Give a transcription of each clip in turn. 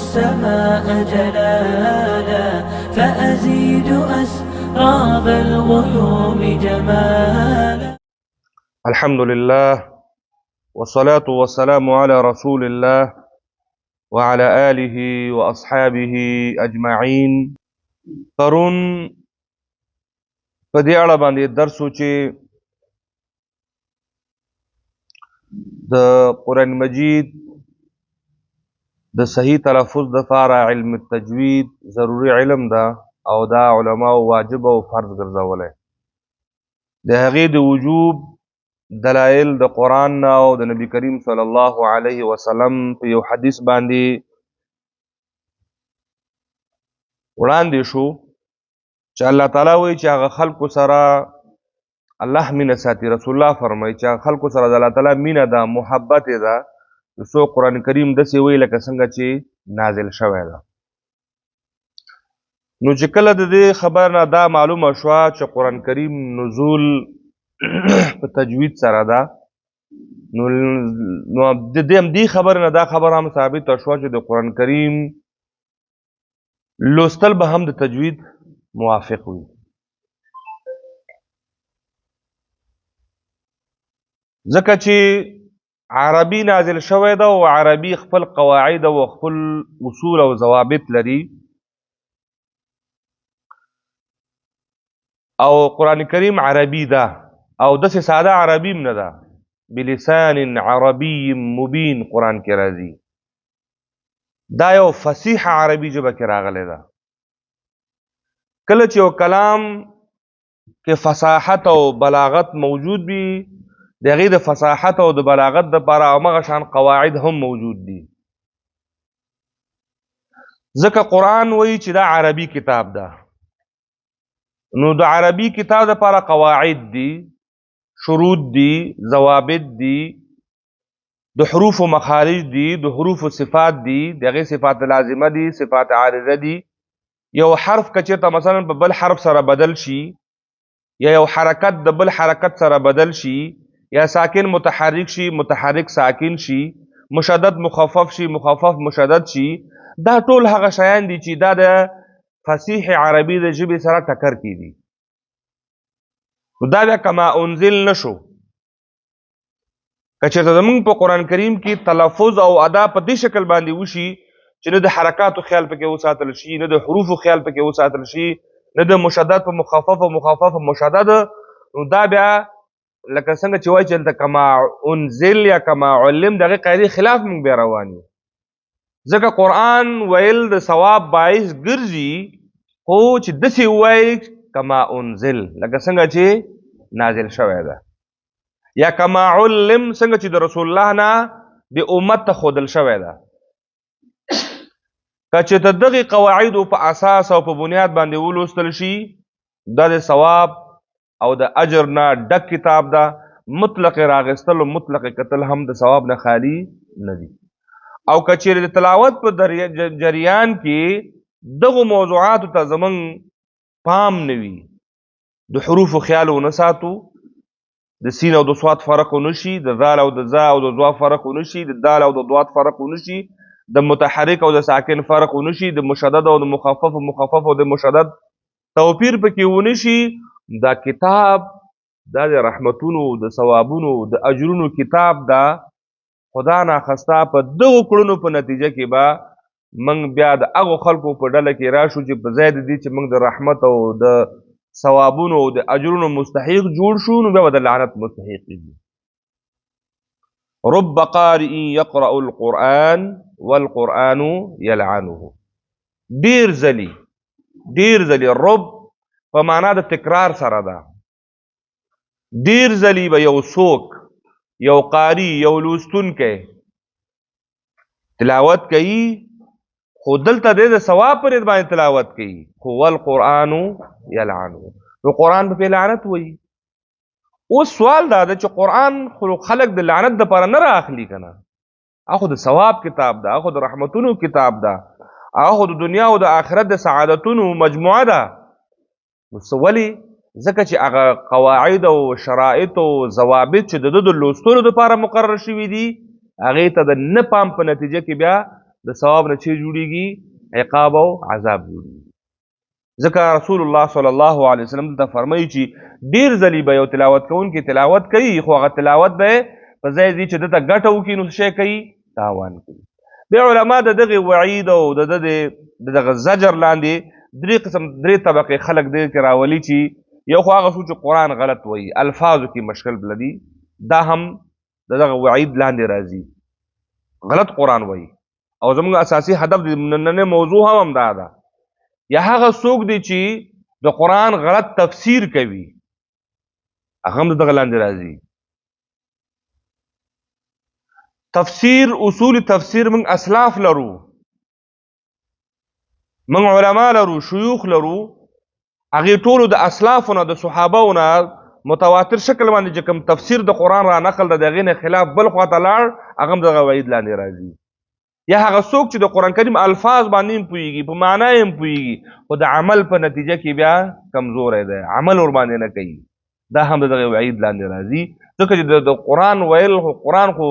السماء جلالا فأزيد أسراب الغيوم جمالا. الحمد لله والصلاة والسلام على رسول الله وعلى آله وأصحابه أجمعين. پرون په دې اړه باندې درس و چې د قرآن مجید د صحیح تلفظ دپاره علم التجوید ضروري علم ده او دا علماو واجب او فرض ګرځولی. د هغې د وجوب دلایل د قرآن نه او د نبی کریم صلی الله علیه وسلم په یو حدیث باندې وړاندې شو چې الله تعالی وایي چې هغه خلکو سره الله مینه ساتي. رسول الله فرمایي چې هغه خلکو سره د الله تعالی مینه ده، محبت یې ده، څو قرآن کریم داسې وایي لکه څنګه چې نازل شوی ده. نو چې کله د دې خبر نه دا معلومه شوه چې قرآن کریم نزول په تجوید سره ده، نو د دې خبر نه دا خبر هم ثابته شوه چې د قرآن کریم لوستل به هم د تجوید موافق وي. ځکه چې عربي نازل شوی ده او عربي خپل قواعد او خپل اصول او ضوابط لري، او قرآن کریم عربي ده او داسې ساده عربي هم نه ده، بلسان عربي مبین قرآن کې راځي. دا یو فصیح عربي ژبه کې راغلی ده. کله چې یو کلام کې فصاحت او بلاغت موجود وي، د هغې د فصاحت او د بلاغت دپاره همغه شان قواعد هم موجود دي. ځکه قرآن وایي چې دا عربي کتاب ده، نو د عربي کتاب دپاره قواعد دي، شروط دي، ضوابط دي، د حروف و مخارج دي، د حروف و صفات دي، د هغې صفات لازمه دي، صفات عارضه دي. یو حرف که چېرته مثلا په بل حرف سره بدل شي، یا یو حرکت د بل حرکت سره بدل شي، یا ساکن متحرک شي، متحرک ساکن شي، مشدد مخفف شي، مخفف مشدد شي، دا ټول هغه شیان دي چې دا د فصیح عربي د ژبې سره ټکر کیږي. نو دا بیا کما انزل نشو. که چېرته زمونږ په قرآن کریم کې تلفظ او ادا په دې شکل باندې وشي چې نه د حرکاتو خیال پکې وساتل شي، نه د حروفو خیال پکې وساتل شي، نه د مشدد په مخفف او مخفف مشدد، نو دا بیا لکه څنګه چې وایي چې دلته کما انزل یا کما علم د هغې قاعدې خلاف موږ بیا روان یو. ځکه قرآن ویل د ثواب باعث ګرځي، خو چې داسې ووایي کما انزل لکه څنګه چې نازل شوی ده، یا کما علم څنګه چې د رسول الله نه د امت ته ښودل شوی ده. که چې د دغې قواعدو په اساس او په بنیاد باندې ولوستل شي، دا د ثواب او د اجر نه ډک کتاب ده. مطلق راغستل او مطلق قتل هم د ثواب نه خالی نه دي. او که چېرې د تلاوت په جریان کې دغو موضوعاتو ته زموږ پام نه وي، د حروفو خیال ونه ساتو، د سین او د صاد فرق ونه شي، د ذال او د ذا او د ضا فرق ونه شي، د دال او د ضاد فرق ونه شي، د متحرک او د ساکن فرق ونه شي، د مشدد او د مخفف او مخفف او د مشدد توپیر پکې ونه شي، دا کتاب دا د رحمتونو، د ثوابونو، د اجرونو کتاب دا خدا ناخسته په دغو کړنو په نتیجه کې به موږ بیا د هغو خلکو په ډله کې راشو چې په ځای د دې چې موږ د رحمت او د ثوابونو او د اجرونو مستحق جوړ شو، نو بیا به د لعنت مستحق کېږي. رب قارئ یقرأ القرآن والقرآن یلعنه. ډېر ځلي رب په معنا د تکرار سره ده. ډېر ځلي به یو څوک، یو قاری، یو لوستونکی تلاوت کوي، خو دلته دی د ثواب پر باندې تلاوت کوي، خو والقرآن یلعنه، نو قرآن په لعنت وایي. اوس سوال دا ده چې قرآن خلک د لعنت دپاره نه رااخلي که نه، هغه خو د ثواب کتاب ده، هغه خو د رحمتونو کتاب ده، هغه خو د دنیا او د آخرت د سعادتونو مجموعه ده. نو څه ولې؟ ځکه چې هغه قواعد او شرایط او ضوابط چې د ده د لوستلو دپاره مقرر شوي دي، هغې ته د نه پام په نتیجه کې بیا د ثواب نه چې جوړیږي عقاب او عذاب جوړیږي. ځکه رسول الله صلی الله علیه وسلم دلته فرمایي چې ډیر ځلې به یو تلاوت کوونکی تلاوت کوي خو هغه تلاوت به په ځای ځي چې دته ګټه وکړي نو څه کوي؟ تاوان کوي. بیا علما د دغې وعید او د دغه زجر لاندې درې طبقې خلک دې کې راولي چې یو خو هغه څوک چې قرآن غلط وایي الفاظو کې مشکل بلدي دا هم د دغه وعید لاندې راځي غلط قرآن وایي او زموږ اساسي هدف د نننۍ موضوع هم دا ده یا هغه څوک دی چې د قرآن غلط تفسیر کوي هغه هم دغه لاندې راځي. تفسیر اصول تفسیر موږ اسلاف لرو موږ علما لرو شیوخ لرو هغې ټولو د اسلافو نه د صحابو نه متواتر شکل باندې چې کوم تفسیر د قرآن را نقل د هغې نه خلاف بل خواته لاړ هغه هم دغه وعید لاندې راځي. یا هغه څوک چې د قرآن کریم الفاظ باندې هم پوهېږي په معنا یې هم پوهېږي خو د عمل په نتیجه کې بیا کمزوری دی عمل ورباندې نه کوي دا هم د دغه وعید لاندې راځي ځکه چې د قرآن ویل خو قرآن خو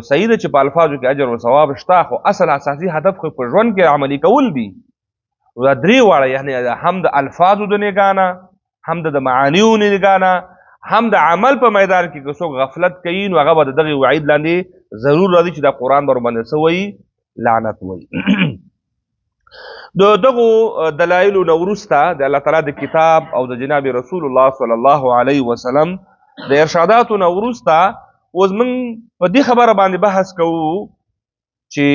صحیح ده چې په الفاظو کې اجر او ثواب شته خو اصل اساسي هدف خو په ژوند کې عملي کول دي. دا درې واړه یعنی هم د الفاظو د نګاه نه هم د معانیو نګاه نه هم د عمل په میدان کې که څوک غفلت کوي نو هغه به د دغې وعید لاندې ضرور راځي چې دا قرآن به ورباندې څه وایي لعنت وایي. د دغو دلایلو نه وروسته د الله تعالی د کتاب او د جناب رسول الله صلی الله علیه وسلم د ارشاداتو نه وروسته اوس موږ په دې خبره باندې بحث کوو چې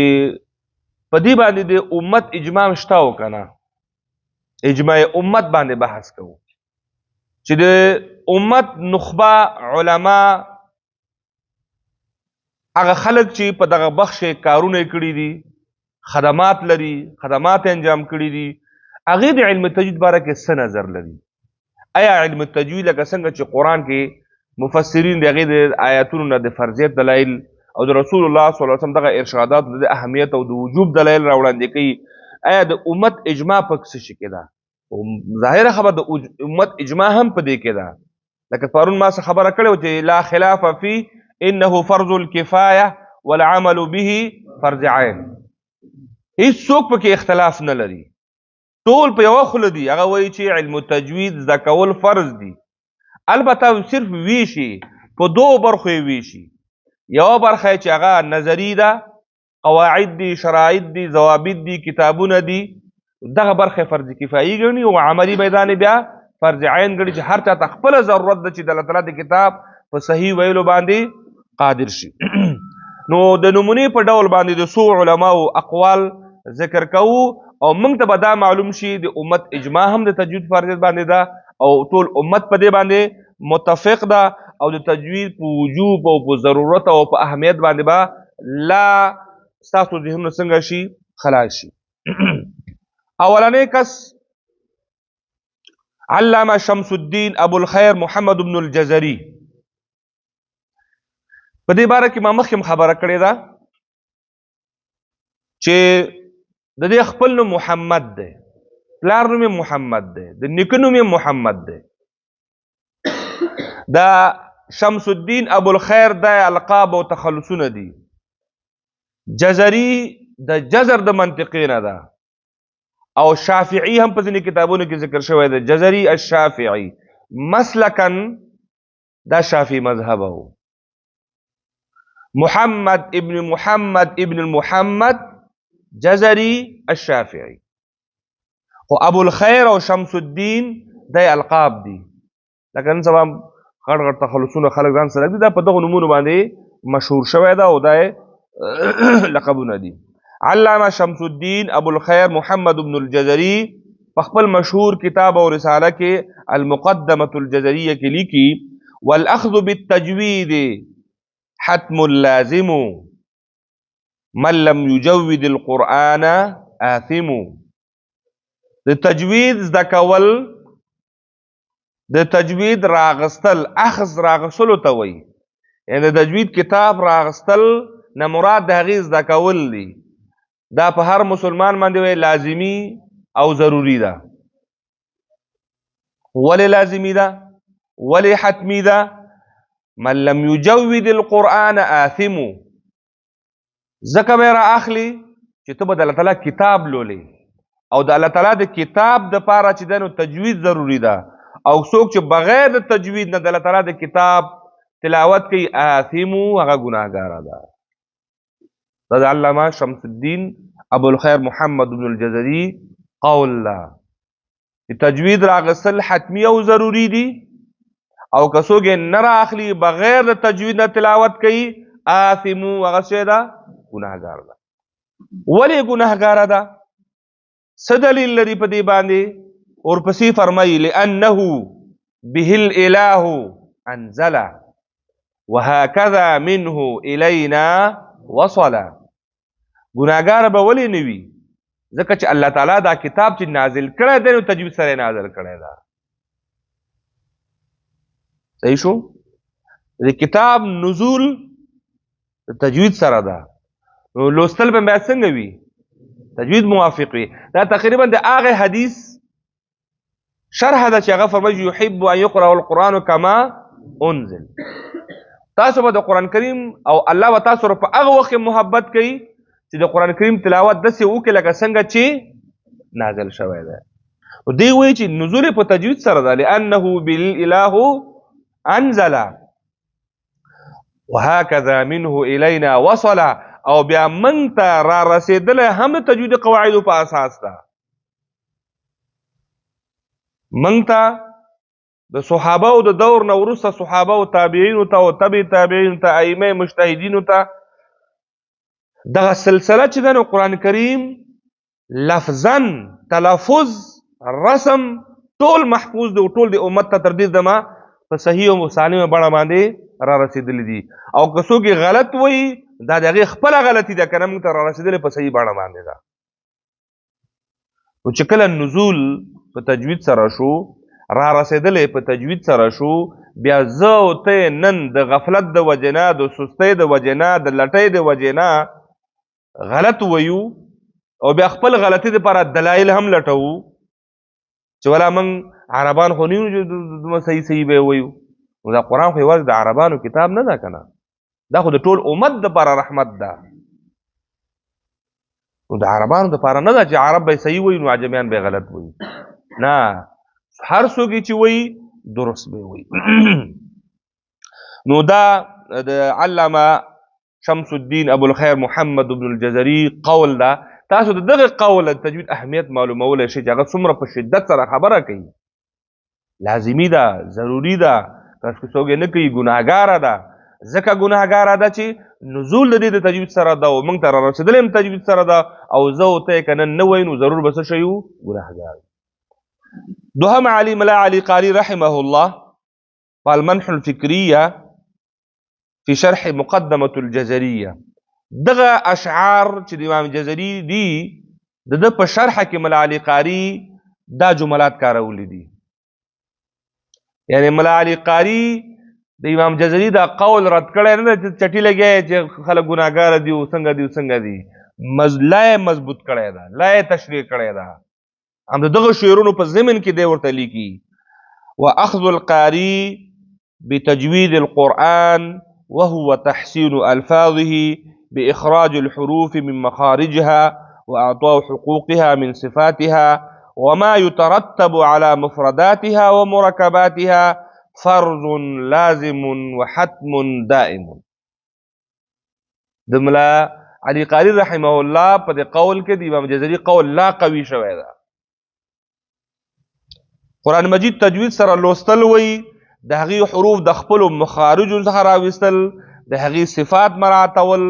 په دې باندې د امت اجماع شته او که نه اجماع امت باندې بحث کوو چې د امت نخبه علما هغه خلک چې په دغه بخش کارونه کړي دي خدمات لري خدمات انجام کړي دي هغې د علم تجوید باره کې څه نظر لري آیا علم تجوید لکه څنګه چې قرآن کې مفسرین د هغې د آیاتونو نه د فرضیت دلایل او د رسول الله صلی الله علیه وسلم دغه ارشادات د اهمیت او د وجوب دلایل راوړاندې کوي آیا د امت اجماع په څه شي کې ده ظاهره خبر د امت اجماع هم په دې کې ده لکه پرون ما څه خبره کړې وه چې لا خلاف فی انه فرض الکفایه والعمل به فرض عین هیڅ څوک پکې اختلاف نه لري ټول په یوه خوله دي هغه وایي چې علم تجوید زده کول فرض دي البته صرف ویشي په دوو برخو یې ویشي یوه برخه یې چې هغه نظري ده قواعد دي شرایط دي ضوابط دي کتابونه دي دغه برخه فرض کفایي ګڼي او عملي میدان بیا فرض عین ګڼي چې هر چا ته خپله ضرورت ده چې د الله تعالی د کتاب په صحیح ویلو باندې قادر شي. نو د نمونې په ډول باندې د څو علماو اقوال ذکر کوو او موږ ته به دا معلوم شي د امت اجماع هم د تجوید فرضیت باندې ده او ټول امت په دې باندې متفق ده او د تجوید په وجوب او په ضرورت او په اهمیت باندې به لا ستاسو ذهنونه څنګه شي خلاص شي. اولنی کس علامه شمس الدین ابو الخیر محمد بن الجزري په دې باره کې ما مخکې خبره کړې ده چې د دې خپل نوم محمد دی پلار نوم یې محمد دی د نیکه نوم یې محمد دی دا شمس الدین ابو الخیر دا القاب او تخلصونه دي جزري د جزر د منطقې نه ده او شافعي هم په ځینې کتابونو کې ذکر شوی دی جزري الشافعي مسلکن دا شافعي مذهب و محمد ابن محمد ابن المحمد جزري الشافعي خو ابو الخیر او شمس الدین دا القاب دي لکه نن سبا غټ غټ تخلصونه خلک ځان سره دي دا په دغو نومونو باندې مشهور شوی ده او دا لقبونه دي. علامه شمس الدین ابو الخیر محمد بن الجزري په خپل مشهور کتاب او رساله کې المقدمه الجزریه کې لیکي والاخذ بالتجوید حتم لازم من لم يجود القرآن آثم د تجوید زده کول د تجوید راغستل اخذ راغستلو ته وایي یعنی د تجوید کتاب راغستل نه مراد د هغې زده کول دي دا په هر مسلمان باندې وایي لازمي او ضروري ده ولې لازمي ده ولې حتمي ده من لم يجود القرآن آثم ځکه به را اخلي چې ته به د الله تعالی کتاب لولې او د الله تعالی د کتاب دپاره چې دی نو تجوید ضروري ده او څوک چې بغیر د تجوید نه د الله تعالی د کتاب تلاوت کوي آثمو هغه ګناهګاره ده. دا د علامه شمس الدین ابوالخیر محمد بن الجزري قول ده چې تجوید راغستل حتمی او ضروری دي او که څوک یې نه رااخلي بغیر د تجوید نه تلاوت کوي آثمو هغه څه ده ګناهګار ده. ولې ګناهګاره ده؟ څه دلیل لري په دې باندې؟ ورپسې فرمایي لأنه به الإله أنزل وهكذا منه إلينا وصل. ګناهګار به ولې نه وي؟ ځکه چې الله تعالی دا کتاب چې نازل کړی دی نو تجوید سره نازل کړی ده. صحیح شو؟ د کتاب نزول د تجوید سره ده نو لوستل به باید څنګه وي؟ تجوید موافق وي. دا تقریبا د هغه حدیث شرح ده چې هغه فرمایي یحب ان یقرأ القرآن کما انزل. تاسو به د قرآن کریم او الله به تاسو په هغه وخت محبت کوي چې د قرآن کریم تلاوت داسې وکړي لکه څنګه چې نازل شوی دی. دوی وایي چې نزول په تجوید سره ده لأنه بالإله انزل وهكذا منه إلينا وصل او بیا موږ ته را رسېدلی هم د تجوید قواعدو په اساس ده. موږ ته د صحابه او د دور نه وروسته صحابه او تابعینو ته او تبع تابعینو ته ائمه مجتهدینو ته دغه سلسله چې ده نو قرآن کریم لفظا تلفظ رسم ټول محفوظ دی او ټول د امت ته تر دې دمه په صحیح او سالمه بڼه باندې را رسېدلی دي. او که څوک غلط وایي دا د هغې خپله غلطي ده که نه موږ ته را رسېدلی په صحیح بڼه باندې ده. نو چې کله نزول په تجوید سره شو را رسېدلی په تجوید سره شو بیا زه او ته نن د غفلت د وجې نه د سستۍ د وجې نه د لټۍ د وجې نه غلط ویو او بیا خپل غلطي دپاره دلایل هم لټوو چې ولا موږ عربان خو نه یو چې صحیح صحیح به یې ویو. نو دا قرآن خو یوازې د عربانو کتاب نه ده که نه، دا خو د ټول امت دپاره رحمت ده. نو د عربانو دپاره نه ده چې عرب به صحیح وایي نو عجمیان به غلط وایي. نه، هر څوک چې وایي درست به وایي. نو دا د علامه شمس الدین ابوالخیر محمد بن الجزري قول ده. تاسو د دغه قول د تجوید اهمیت معلومولی شئ چې هغه څومره په شدت سره خبره کوي. لازمي ده، ضروري ده، تاسو که څوک یې نه کوي ګناهګاره ده. ځکه ګناهګاره ده چې نزول د دې د تجوید سره ده او موږ ته را رسېدلی هم تجوید سره ده او زه او ته یې که نن نه وایو نو ضرور به څه شی وو؟ ګناهګار. دوهم علي ملا علي قاري رحمه الله په المنح الفکریه في شرح مقدمة الجزرية دغه اشعار چې د امام جزري دي د ده په شرحه کې ملا علي قاري دا جملات کارولی دي. یعنی ملا علي قاري د امام جزري دا قول رد کړی نه ده چې چټي لګیا چې خلک ګناهګاره دي او څنګه دي او څنګه دي. لا یې مضبوط کړی ده، لا یې تشریح کړی ده. هم د دغه شعرونو په ضمن کې دی ورته لیکي واخذ القاري بتجويد القرآن وهو تحسين ألفاظه بإخراج الحروف من مخارجها وإعطاء حقوقها من صفاتها وما يترتب على مفرداتها ومركباتها فرض لازم وحتم دائم. د ملا علي قاري رحمه الله په دې قول کې د امام جزري قول لا قوي شوی ده. قرآن مجید تجوید سره لوستل وی د هغې حروف د خپلو مخارجو څخه راویستل، د هغې صفات مراعتول،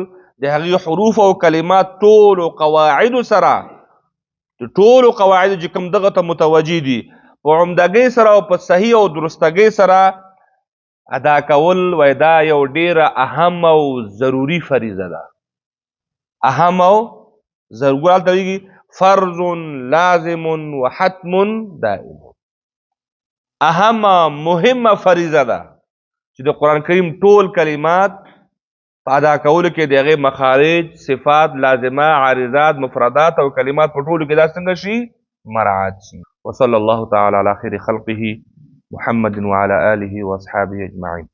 د هغې حروف او کلمات ټولو قواعدو سره د ټولو قواعدو چې کوم دغه ته متوجه دي په عمدګۍ سره او په صحیح او درستګۍ سره ادا کول وای دا یو ډیره اهم او ضروري فریضه ده. اهم او ضروري هلته ویږي فرض لازم وحتم دائم. اهمه مهمه فریضه ده چې د قرآن کریم ټول کلمات په ادا کولو کې د هغې مخارج، صفات، لازمه، عارضات، مفردات او کلمات په ټولو کې دا څنګه شي؟ مراعات شي. وصلی الله تعالی علی خیر خلقه محمد وعلى آله واصحابه اجمعین.